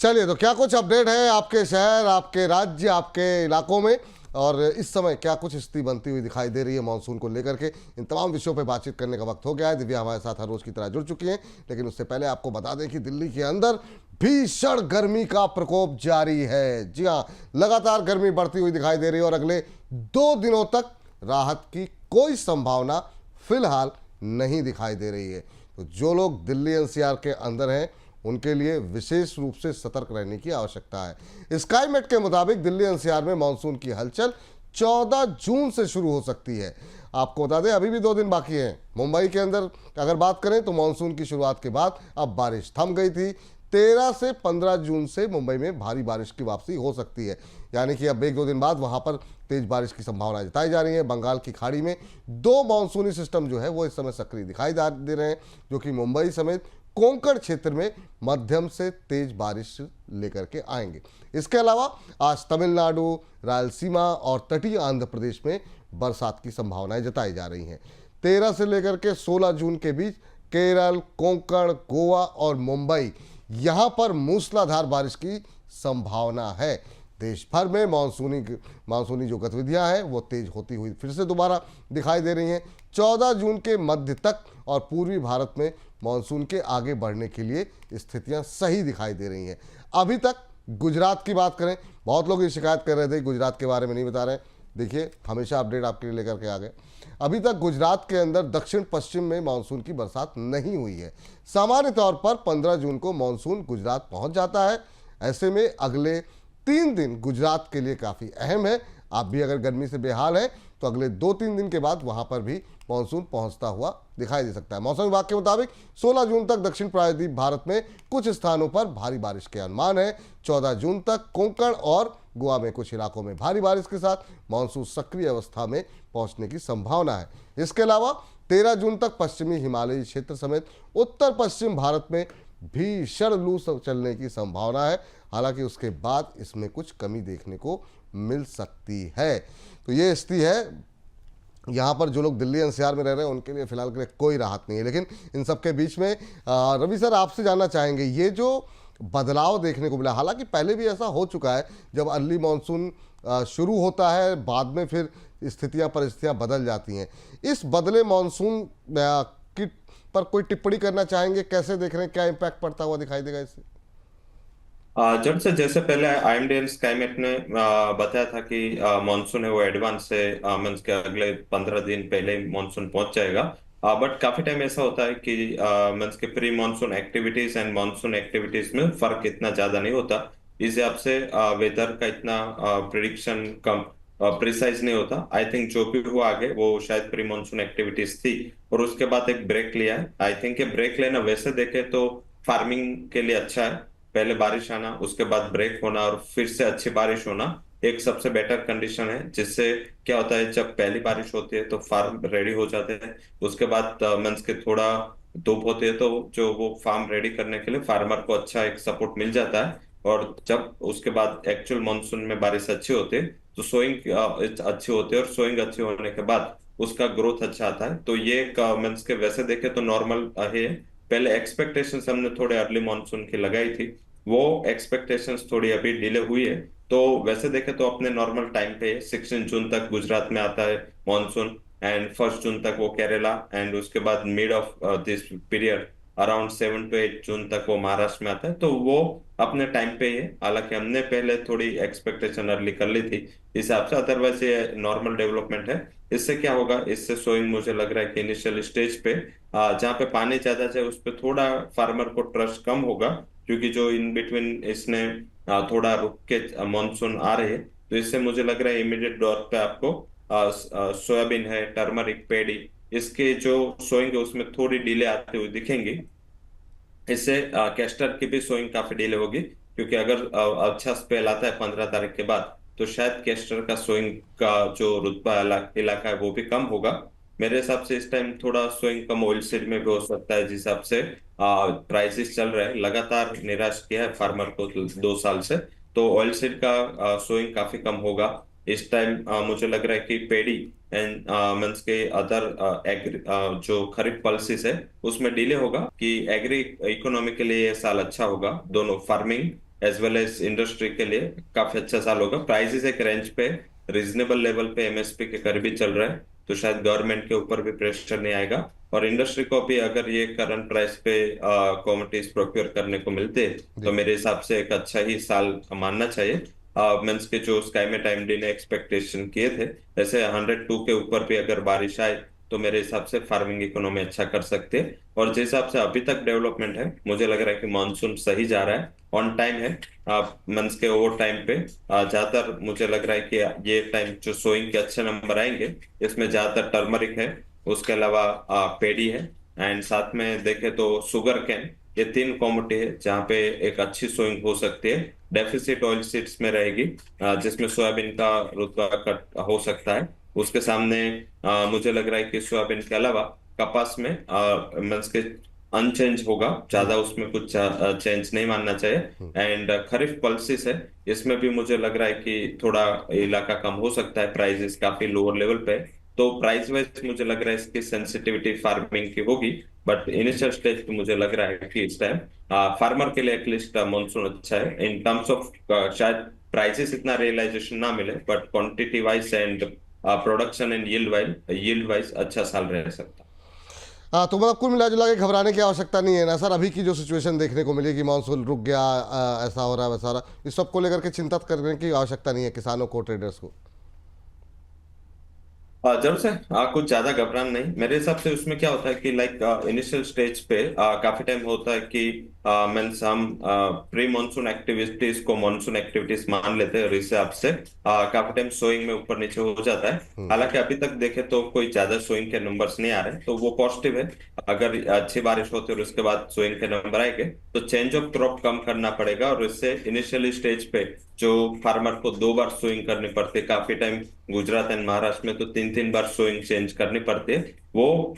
चलिए, तो क्या कुछ अपडेट है आपके शहर, आपके राज्य, आपके इलाकों में, और इस समय क्या कुछ स्थिति बनती हुई दिखाई दे रही है मानसून को लेकर के? इन तमाम विषयों पे बातचीत करने का वक्त हो गया है। दिव्या हमारे साथ हर रोज की तरह जुड़ चुकी हैं, लेकिन उससे पहले आपको बता दें कि दिल्ली के अंदर भीषण गर्मी का प्रकोप जारी है। जी हाँ, लगातार गर्मी बढ़ती हुई दिखाई दे रही है और अगले 2 दिनों तक राहत की कोई संभावना फिलहाल नहीं दिखाई दे रही है। तो जो लोग दिल्ली एनसीआर के अंदर हैं, उनके लिए विशेष रूप से सतर्क रहने की आवश्यकता है। स्काईमेट के मुताबिक दिल्ली एनसीआर में मानसून की हलचल 14 जून से शुरू हो सकती है। आपको बता दें, अभी भी 2 दिन बाकी हैं। मुंबई के अंदर अगर बात करें तो मानसून की शुरुआत के बाद अब बारिश थम गई थी। 13 से 15 जून से मुंबई में भारी बारिश की वापसी हो सकती है, यानी कि अब 1-2 दिन बाद वहां पर तेज बारिश की संभावना जताई जा रही है। बंगाल की खाड़ी में 2 मानसूनी सिस्टम जो है वो इस समय सक्रिय दिखाई दे रहे हैं, जो कि मुंबई समेत कोंकण क्षेत्र में मध्यम से तेज बारिश लेकर के आएंगे। इसके अलावा आज तमिलनाडु, रायलसीमा और तटीय आंध्र प्रदेश में बरसात की संभावनाएं जताई जा रही हैं। 13 से लेकर के 16 जून के बीच केरल, कोंकण, गोवा और मुंबई, यहां पर मूसलाधार बारिश की संभावना है। देश भर में मानसूनी जो गतिविधियां हैं वो तेज होती हुई फिर से दोबारा दिखाई दे रही हैं। 14 जून के मध्य तक और पूर्वी भारत में मानसून के आगे बढ़ने के लिए स्थितियां सही दिखाई दे रही हैं। अभी तक गुजरात की बात करें, बहुत लोग ये शिकायत कर रहे थे गुजरात के बारे में नहीं बता रहे हैं। देखिए, हमेशा अपडेट आपके लिए लेकर के आ गए। अभी तक गुजरात के अंदर दक्षिण पश्चिम में मानसून की बरसात नहीं हुई है। सामान्य तौर पर 15 जून को मानसून गुजरात पहुंच जाता है। ऐसे में अगले 3 दिन गुजरात के लिए काफ़ी अहम है। आप भी अगर गर्मी से बेहाल हैं तो अगले 2-3 दिन के बाद वहां पर भी मानसून पहुंचता हुआ दिखाई दे सकता है। मौसम विभाग के मुताबिक 16 जून तक दक्षिण प्रायद्वीप भारत में कुछ स्थानों पर भारी बारिश के अनुमान है। 14 जून तक कोंकण और गोवा में कुछ इलाकों में भारी बारिश के साथ मानसून सक्रिय अवस्था में पहुंचने की संभावना है। इसके अलावा 13 जून तक पश्चिमी हिमालयी क्षेत्र समेत उत्तर पश्चिम भारत में भीषण लू चलने की संभावना है। हालांकि उसके बाद इसमें कुछ कमी देखने को मिल सकती है। तो ये स्थिति है। यहाँ पर जो लोग दिल्ली एनसीआर में रह रहे हैं उनके लिए फिलहाल के लिए कोई राहत नहीं है। लेकिन इन सब के बीच में रवि सर, आपसे जानना चाहेंगे, ये जो बदलाव देखने को मिला, हालांकि पहले भी ऐसा हो चुका है, जब अर्ली मानसून शुरू होता है, बाद में फिर परिस्थितियां बदल जाती हैं। इस बदले मानसून की पर कोई टिप्पणी करना चाहेंगे? कैसे देख रहे हैं, क्या इम्पैक्ट पड़ता हुआ दिखाई देगा इससे? जब से जैसे पहले आईएमडी स्काईमेट ने बताया था कि मानसून है वो एडवांस से मीन्स के अगले 15 दिन पहले मानसून पहुंच जाएगा। बट काफी टाइम ऐसा होता है कि मीन्स के pre monsoon activities and monsoon activities में फर्क इतना ज्यादा नहीं होता। इस हिसाब से वेदर का इतना प्रिडिक्शन कम प्रिसाइज नहीं होता। आई थिंक जो भी हुआ आगे वो शायद प्री मानसून एक्टिविटीज थी और उसके बाद एक ब्रेक लिया है। आई थिंक ये ब्रेक लेना वैसे देखे तो फार्मिंग के लिए अच्छा है। पहले बारिश आना, उसके बाद ब्रेक होना और फिर से अच्छी बारिश होना एक सबसे बेटर कंडीशन है। जिससे क्या होता है, जब पहली बारिश होती है तो फार्म रेडी हो जाते हैं। उसके बाद मीन्स के थोड़ा धूप होती है तो जो वो फार्म रेडी करने के लिए फार्मर को अच्छा एक सपोर्ट मिल जाता है। और जब उसके बाद एक्चुअल मानसून में बारिश अच्छी होती है तो सोइंग अच्छी होती है और सोइंग अच्छी होने के बाद उसका ग्रोथ अच्छा आता है। तो ये मीन्स के वैसे देखे तो नॉर्मल है। पहले एक्सपेक्टेशंस हमने थोड़े अर्ली मानसून की लगाई थी, वो एक्सपेक्टेशंस थोड़ी अभी डिले हुई है। तो वैसे देखे तो अपने नॉर्मल टाइम पे 16 जून तक गुजरात में आता है मानसून एंड 1 जून तक वो केरला एंड उसके बाद mid of this period around 7 to 8 जून तक वो महाराष्ट्र में आता है। तो वो अपने टाइम पे ही है। हालांकि हमने पहले थोड़ी एक्सपेक्टेशन अर्ली कर ली थी हिसाब से, अदरवाइज ये नॉर्मल डेवलपमेंट है। इससे क्या होगा, इससे सोइंग मुझे लग रहा है कि इनिशियल स्टेज पे जहाँ पे पानी ज्यादा जाए उस पे थोड़ा फार्मर को ट्रस्ट कम होगा। क्योंकि जो इन बिटवीन इसने थोड़ा रुक के मानसून आ रहे हैं, तो इससे मुझे लग रहा है इमीडिएट दौर पे आपको सोयाबीन है, टर्मरिक, पेडी, इसके जो सोएंगे उसमें थोड़ी डिले आते हुए दिखेंगी। इससे कैस्टर की भी सोइंग काफी डिले होगी। क्योंकि अगर अच्छा स्पेल आता है 15 तारीख के बाद तो शायद कैस्टर का सोइंग का जो रुतबा इलाका है वो भी कम होगा। मेरे हिसाब से इस टाइम थोड़ा सोइंग कम ऑयल सीड में भी हो सकता है। जिस हिसाब से प्राइसेस चल रहे हैं, लगातार निराश किया है फार्मर को 2 साल से। तो ऑयल सीड का सोइंग काफी कम होगा इस टाइम। मुझे लग रहा है कि पेडी एंड मीन्स के अदर एग्री जो खरीफ पल्सेस है उसमें डिले होगा। कि एग्री इकोनॉमी के लिए ये साल अच्छा होगा, दोनों farming as well as industry के लिए काफी अच्छा साल होगा। प्राइसेस एक रेंज पे रीजनेबल लेवल पे एमएसपी के करीब ही चल रहा है, तो शायद गवर्नमेंट के ऊपर भी प्रेशर नहीं आएगा। और इंडस्ट्री को भी अगर ये करंट प्राइस पे कमोडिटीज प्रोक्योर करने को मिलते तो जी। मेरे हिसाब से एक अच्छा ही साल मानना चाहिए। मीन्स के जो स्काईमेट आईएमडी ने एक्सपेक्टेशन किए थे, जैसे 102 के ऊपर भी अगर बारिश आए तो मेरे हिसाब से फार्मिंग इकोनॉमी अच्छा कर सकते हैं। और जिस हिसाब से अभी तक डेवलपमेंट है, मुझे लग रहा है कि मानसून सही जा रहा है, ऑन टाइम है। मीन्स के ओवर टाइम पे ज्यादातर मुझे लग रहा है कि ये टाइम जो सोइंग के अच्छे नंबर आएंगे, इसमें ज्यादातर टर्मरिक है, उसके अलावा पेडी है, एंड साथ में देखें तो शुगर कैन। ये तीन कॉमोडिटी है जहाँ पे एक अच्छी सोइंग हो सकती है। डेफिसिट ऑयल सीड्स में रहेगी, जिसमें सोयाबीन का रुतबा कट हो सकता है। उसके सामने मुझे लग रहा है कि सोयाबीन के अलावा कपास में मीन्स के अनचेंज होगा, ज्यादा उसमें कुछ चेंज नहीं मानना चाहिए। एंड खरीफ पल्सिस है, इसमें भी मुझे लग रहा है कि थोड़ा इलाका कम हो सकता है, प्राइसेस काफी लोअर लेवल पे है। तो प्राइस वाइज मुझे लग रहा है इसकी सेंसिटिविटी फार्मिंग की होगी, बट इनिशियल स्टेज पे मुझे लग रहा है कि इस टाइम फार्मर के लिए एटलीस्ट मानसून अच्छा है इन टर्म्स ऑफ शायद प्राइसेस इतना रियलाइजेशन ना मिले, but quantity wise and production and yield wise अच्छा साल रह सकता है। हाँ, तो मतलब कुल मिला जुला के घबराने की आवश्यकता नहीं है ना सर। अभी की जो सिचुएशन देखने को मिली कि मानसून रुक गया, ऐसा हो रहा है वैसा हो रहा है, इस सब को लेकर के चिंता करने की आवश्यकता नहीं है किसानों को, ट्रेडर्स को। जरूर से कुछ ज्यादा घबराना नहीं। मेरे हिसाब से उसमें क्या होता है कि लाइक इनिशियल स्टेज पे काफी टाइम होता है कि मीन्स हम प्री मानसून एक्टिविटीज को मानसून एक्टिविटीज मान लेते हैं, और इस हिसाब से काफी टाइम सोइंग में ऊपर नीचे हो जाता है। हालांकि अभी तक देखे तो कोई ज्यादा सोइंग के नंबर्स नहीं आ रहे, तो वो पॉजिटिव है। अगर अच्छी बारिश होती है और उसके बाद सोइंग के नंबर आएंगे तो चेंज ऑफ क्रॉप कम करना पड़ेगा, और इससे इनिशियली स्टेज पे जो फार्मर को 2 बार सोइंग करनी पड़ती है, काफी टाइम गुजरात एंड महाराष्ट्र में तो 3-3 बार सोइंग चेंज करनी पड़ती है, वो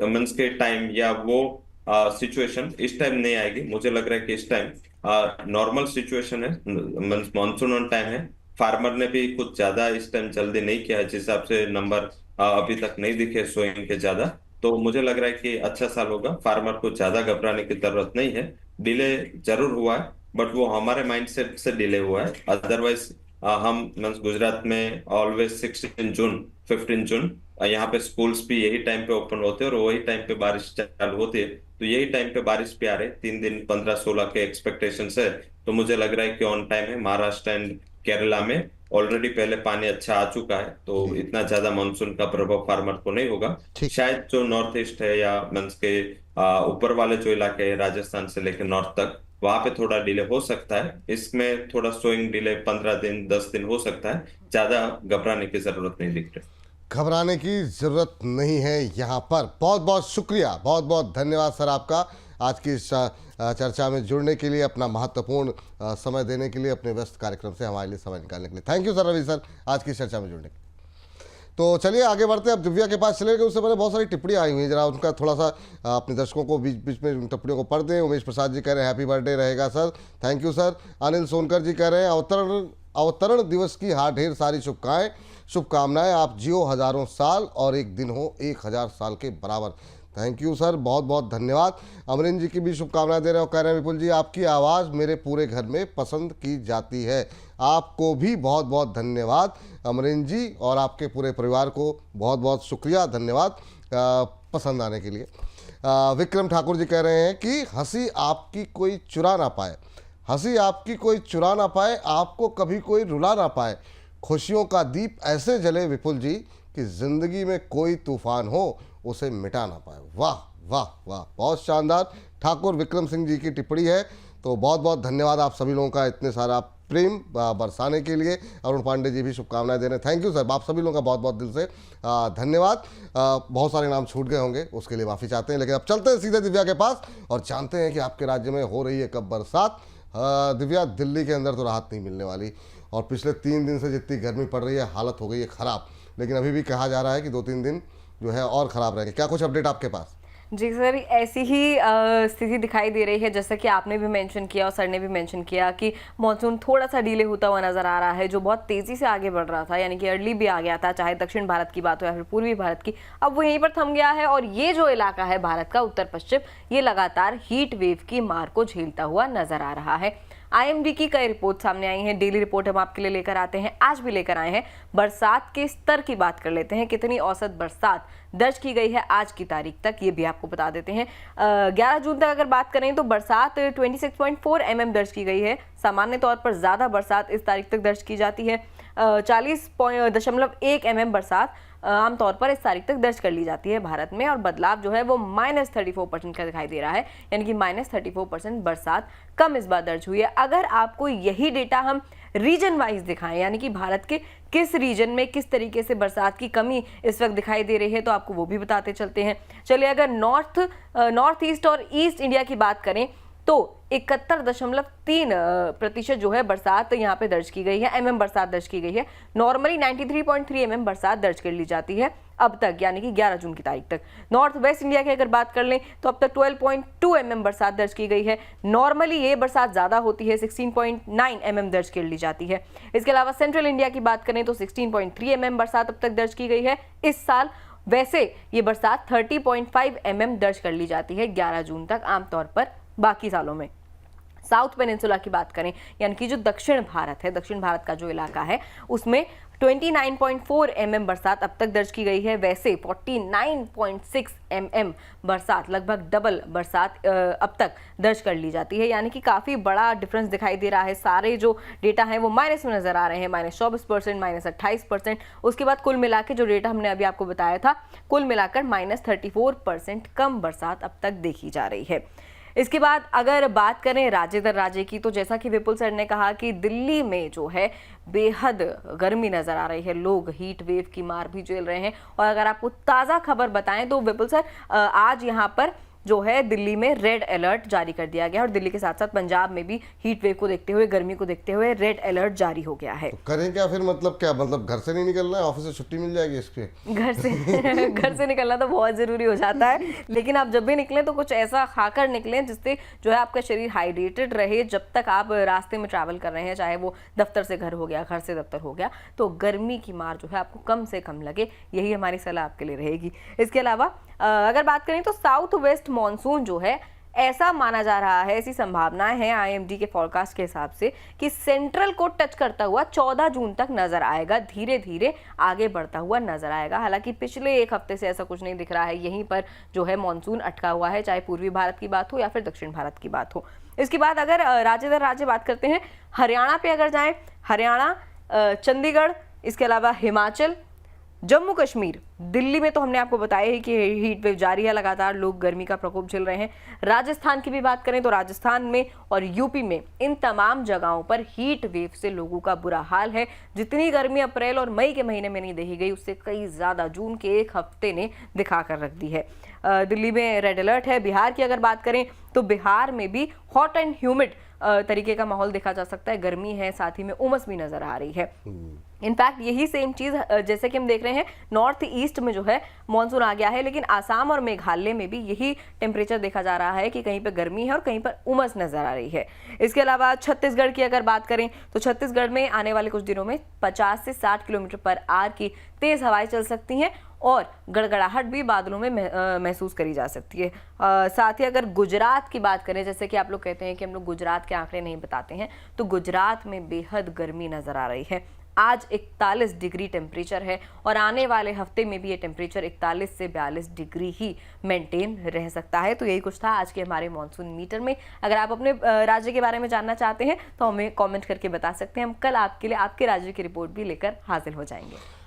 मीन्स के टाइम या वो सिचुएशन इस टाइम नहीं आएगी। मुझे लग रहा है कि इस टाइम नॉर्मल सिचुएशन है, मीन्स मानसून ऑन टाइम है। फार्मर ने भी कुछ ज्यादा इस टाइम जल्दी नहीं किया है, जिस हिसाब से नंबर अभी तक नहीं दिखे सोइंग के ज्यादा। तो मुझे लग रहा है कि अच्छा साल होगा, फार्मर को ज्यादा घबराने की जरूरत नहीं है। डिले जरूर हुआ है, बट वो हमारे माइंडसेट से डिले हुआ है। अदरवाइज हम मीन्स गुजरात में ऑलवेज 16 जून 15 जून यहाँ पे स्कूल्स भी यही टाइम पे ओपन होते हैं, और वही टाइम पे बारिश चालू होती है। तो यही टाइम पे बारिश भी आ रही है, 3 दिन 15-16 के एक्सपेक्टेशन है। तो मुझे लग रहा है कि ऑन टाइम है। महाराष्ट्र एंड केरला में ऑलरेडी पहले पानी अच्छा आ चुका है, तो जी। इतना ज्यादा मानसून का प्रभाव फार्मर को नहीं होगा। ठीक। शायद जो नॉर्थ ईस्ट है या मीन्स के ऊपर वाले जो इलाके हैं राजस्थान से लेकर नॉर्थ तक, वहां पे थोड़ा डिले हो सकता है। इसमें थोड़ा सोइंग डिले 15 दिन 10 दिन हो सकता है, ज्यादा घबराने की जरूरत नहीं दिख रही। घबराने की ज़रूरत नहीं है यहाँ पर। बहुत बहुत शुक्रिया, बहुत बहुत धन्यवाद सर आपका, आज की इस चर्चा में जुड़ने के लिए, अपना महत्वपूर्ण समय देने के लिए, अपने व्यस्त कार्यक्रम से हमारे लिए समय निकालने के लिए। Thank you sir, Ravi sir, आज की इस चर्चा में जुड़ने के लिए। तो चलिए आगे बढ़ते हैं, अब दिव्या के पास चले गए। उससे पहले बहुत सारी टिप्पणियाँ आई हुई हैं, जरा उनका थोड़ा सा अपने दर्शकों को बीच बीच में उन टिप्पणियों को पढ़ दें। उमेश प्रसाद जी कह रहे हैं हैप्पी बर्थडे रहेगा sir, thank you sir. Anil Sonkar ji कह रहे हैं अवतरण दिवस की ढेर सारी शुभकामनाएं, आप जियो हजारों साल और एक दिन हो 1000 साल के बराबर। थैंक यू सर, बहुत बहुत धन्यवाद। अमरीन जी की भी शुभकामनाएं दे रहे हो, कह रहे हैं विपुल जी आपकी आवाज़ मेरे पूरे घर में पसंद की जाती है। आपको भी बहुत बहुत धन्यवाद अमरीन जी, और आपके पूरे परिवार को बहुत बहुत शुक्रिया, धन्यवाद पसंद आने के लिए। विक्रम ठाकुर जी कह रहे हैं कि हंसी आपकी कोई चुरा ना पाए, हंसी आपकी कोई चुरा ना पाए, आपको कभी कोई रुला ना पाए, खुशियों का दीप ऐसे जले विपुल जी कि जिंदगी में कोई तूफान हो उसे मिटा ना पाए। वाह वाह वाह, बहुत शानदार ठाकुर विक्रम सिंह जी की टिप्पणी है। तो बहुत बहुत धन्यवाद आप सभी लोगों का इतने सारा प्रेम बरसाने के लिए। अरुण पांडे जी भी शुभकामनाएं दे रहे हैं, थैंक यू सर, आप सभी लोगों का बहुत बहुत दिल से धन्यवाद। बहुत सारे नाम छूट गए होंगे, उसके लिए माफ़ी चाहते हैं, लेकिन अब चलते हैं सीधे दिव्या के पास और जानते हैं कि आपके राज्य में हो रही है कब बरसात। दिव्या, दिल्ली के अंदर तो राहत नहीं मिलने वाली, और पिछले 3 दिन से जितनी गर्मी पड़ रही है हालत हो गई है ख़राब, लेकिन अभी भी कहा जा रहा है कि 2-3 दिन जो है और ख़राब रहेंगे। क्या कुछ अपडेट आपके पास? जी सर, ऐसी ही स्थिति दिखाई दे रही है, जैसा कि आपने भी मेंशन किया और सर ने भी मेंशन किया कि मॉनसून थोड़ा सा डिले होता हुआ नजर आ रहा है, जो बहुत तेजी से आगे बढ़ रहा था, यानी कि अर्ली भी आ गया था, चाहे दक्षिण भारत की बात हो या फिर पूर्वी भारत की, अब वो यहीं पर थम गया है। और ये जो इलाका है भारत का उत्तर पश्चिम, ये लगातार हीट वेव की मार को झेलता हुआ नजर आ रहा है। आईएमडी की कई रिपोर्ट सामने आई हैं, डेली रिपोर्ट हम आपके लिए लेकर आते हैं, आज भी लेकर आए हैं। बरसात के स्तर की बात कर लेते हैं, कितनी औसत बरसात दर्ज की गई है आज की तारीख तक, ये भी आपको बता देते हैं। 11 जून तक अगर बात करें तो बरसात 26.4 mm दर्ज की गई है। सामान्य तौर पर ज़्यादा बरसात इस तारीख तक दर्ज की जाती है। 40.1 mm बरसात आमतौर पर इस तारीख तक दर्ज कर ली जाती है भारत में, और बदलाव जो है वो -34% का दिखाई दे रहा है, यानी कि -34% बरसात कम इस बार दर्ज हुई है। अगर आपको यही डेटा हम रीजन वाइज दिखाएं, यानी कि भारत के किस रीजन में किस तरीके से बरसात की कमी इस वक्त दिखाई दे रही है, तो आपको वो भी बताते चलते हैं। चलिए, अगर नॉर्थ ईस्ट और ईस्ट इंडिया की बात करें तो 71.3% जो है बरसात यहाँ पे दर्ज की गई है, mm बरसात दर्ज की गई है। नॉर्मली 93.3 mm बरसात दर्ज कर ली जाती है अब तक, यानी कि 11 जून की तारीख तक। नॉर्थ वेस्ट इंडिया की अगर बात कर लें तो अब तक 12.2 mm बरसात दर्ज की गई है। नॉर्मली ये बरसात ज़्यादा होती है, 16.9 mm दर्ज कर ली जाती है। इसके अलावा सेंट्रल इंडिया की बात करें तो 16.3 mm बरसात अब तक दर्ज की गई है इस साल। वैसे ये बरसात 30.5 mm दर्ज कर ली जाती है 11 जून तक आमतौर पर बाकी सालों में। साउथ पेनिनसुला की बात करें, यानी कि जो दक्षिण भारत है, दक्षिण भारत का जो इलाका है, उसमें 29.4 mm बरसात अब तक दर्ज की गई है। वैसे 49.6 mm बरसात, लगभग डबल बरसात अब तक दर्ज कर ली जाती है, यानी कि काफ़ी बड़ा डिफरेंस दिखाई दे रहा है। सारे जो डेटा हैं वो माइनस में नज़र आ रहे हैं, -24%, -28%। उसके बाद कुल मिला के जो डेटा हमने अभी आपको बताया था, कुल मिलाकर -34% कम बरसात अब तक देखी जा रही है। इसके बाद अगर बात करें राज्य दर राज्य की, तो जैसा कि विपुल सर ने कहा कि दिल्ली में जो है बेहद गर्मी नजर आ रही है, लोग हीट वेव की मार भी झेल रहे हैं। और अगर आपको ताज़ा खबर बताएं तो विपुल सर, आज यहाँ पर जो है दिल्ली में रेड अलर्ट जारी कर दिया गया, और दिल्ली के साथ साथ पंजाब में भी हीट वेव को देखते हुए, गर्मी को देखते हुए रेड अलर्ट जारी हो गया है। तो करें क्या फिर, मतलब घर से नहीं निकलना है, ऑफिस से छुट्टी मिल जाएगी इस पे? घर से निकलना तो बहुत ज़रूरी हो जाता है, लेकिन आप जब भी निकलें तो कुछ ऐसा खाकर निकलें जिससे जो है आपका शरीर हाइड्रेटेड रहे जब तक आप रास्ते में ट्रैवल कर रहे हैं, चाहे वो दफ्तर से घर हो गया, घर से दफ्तर हो गया, तो गर्मी की मार जो है आपको कम से कम लगे, यही हमारी सलाह आपके लिए रहेगी। इसके अलावा अगर बात करें तो साउथ वेस्ट मॉनसून जो है, ऐसा माना जा रहा है, ऐसी संभावनाएं हैं आईएमडी के फॉरकास्ट के हिसाब से कि सेंट्रल को टच करता हुआ 14 जून तक नजर आएगा, धीरे धीरे आगे बढ़ता हुआ नजर आएगा। हालांकि पिछले एक हफ्ते से ऐसा कुछ नहीं दिख रहा है, यहीं पर जो है मॉनसून अटका हुआ है, चाहे पूर्वी भारत की बात हो या फिर दक्षिण भारत की बात हो। इसके बाद अगर राज्य दर राज्य बात करते हैं, हरियाणा पे अगर जाएं, हरियाणा, चंडीगढ़, इसके अलावा हिमाचल, जम्मू कश्मीर, दिल्ली में तो हमने आपको बताया ही कि हीट वेव जारी है, लगातार लोग गर्मी का प्रकोप झेल रहे हैं। राजस्थान की भी बात करें तो राजस्थान में और यूपी में, इन तमाम जगहों पर हीट वेव से लोगों का बुरा हाल है। जितनी गर्मी अप्रैल और मई के महीने में नहीं देखी गई, उससे कई ज़्यादा जून के एक हफ्ते ने दिखा कर रख दी है। दिल्ली में रेड अलर्ट है। बिहार की अगर बात करें तो बिहार में भी हॉट एंड ह्यूमिड तरीके का माहौल देखा जा सकता है, गर्मी है, साथ ही में उमस भी नजर आ रही है। इनफैक्ट यही सेम चीज़ जैसे कि हम देख रहे हैं नॉर्थ ईस्ट में जो है मॉनसून आ गया है, लेकिन आसाम और मेघालय में भी यही टेम्परेचर देखा जा रहा है कि कहीं पर गर्मी है और कहीं पर उमस नजर आ रही है। इसके अलावा छत्तीसगढ़ की अगर बात करें तो छत्तीसगढ़ में आने वाले कुछ दिनों में 50 से 60 किलोमीटर/आवर की तेज हवाएं चल सकती हैं, और गड़गड़ाहट भी बादलों में महसूस करी जा सकती है। साथ ही अगर गुजरात की बात करें, जैसे कि आप लोग कहते हैं कि हम लोग गुजरात के आंकड़े नहीं बताते हैं, तो गुजरात में बेहद गर्मी नजर आ रही है। आज 41 डिग्री टेम्परेचर है, और आने वाले हफ्ते में भी ये टेम्परेचर 41 से 42 डिग्री ही मेंटेन रह सकता है। तो यही कुछ था आज के हमारे मॉनसून मीटर में। अगर आप अपने राज्य के बारे में जानना चाहते हैं तो हमें कमेंट करके बता सकते हैं, हम कल आपके लिए आपके राज्य की रिपोर्ट भी लेकर हाजिर हो जाएंगे।